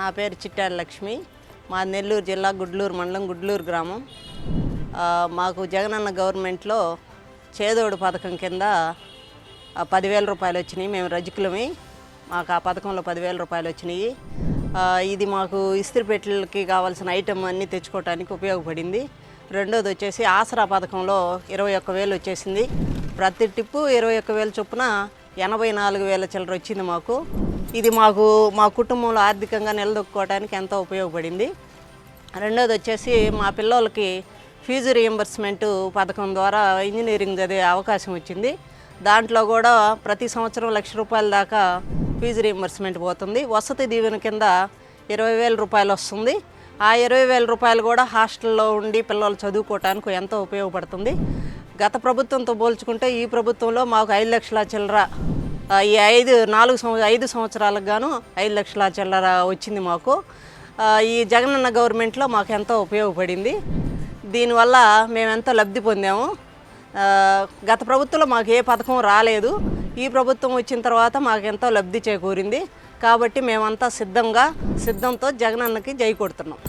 నా పేరు చిట్టాల లక్ష్మి. మా నెల్లూరు జిల్లా గుడ్లూరు మండలం గుడ్లూరు గ్రామం. మాకు జగనన్న గవర్నమెంట్లో చేదోడు పథకం కింద 10,000 రూపాయలు వచ్చినాయి. మేము రజకులమి, మాకు ఆ పథకంలో 10,000 రూపాయలు వచ్చినాయి. ఇది మాకు ఇస్త్రీపెట్టెలకి కావాల్సిన ఐటమ్ అన్నీ తెచ్చుకోవడానికి ఉపయోగపడింది. రెండోది వచ్చేసి ఆసరా పథకంలో 21,000 వచ్చేసింది. ప్రతి టిప్పు 21,000 చొప్పున 84,000 చిల్లర వచ్చింది మాకు. ఇది మా కుటుంబంలో ఆర్థికంగా నిలదొక్కుకోవడానికి ఎంతో ఉపయోగపడింది. రెండోది వచ్చేసి మా పిల్లలకి ఫీజు రీయింబర్స్మెంట్ పథకం ద్వారా ఇంజనీరింగ్ చదివే అవకాశం వచ్చింది. దాంట్లో కూడా ప్రతి సంవత్సరం 1,00,000 రూపాయల దాకా ఫీజు రీయింబర్స్మెంట్ పోతుంది. వసతి దీవెన కింద 20,000 రూపాయలు వస్తుంది. ఆ 20,000 రూపాయలు కూడా హాస్టల్లో ఉండి పిల్లలు చదువుకోవటానికి ఎంతో ఉపయోగపడుతుంది. గత ప్రభుత్వంతో పోల్చుకుంటే ఈ ప్రభుత్వంలో మాకు 5 లక్షల చిల్లర, ఈ 5 సంవత్సరాలకు గాను 5 లక్షల చిల్లర వచ్చింది మాకు. ఈ జగనన్న గవర్నమెంట్లో మాకు ఎంతో ఉపయోగపడింది. దీనివల్ల మేము ఎంతో లబ్ధి పొందాము. గత ప్రభుత్వంలో మాకు ఏ పథకం రాలేదు. ఈ ప్రభుత్వం వచ్చిన తర్వాత మాకు ఎంతో లబ్ధి చేకూరింది. కాబట్టి మేమంతా సిద్ధంతో జగనన్నకి జై కొడుతున్నాం.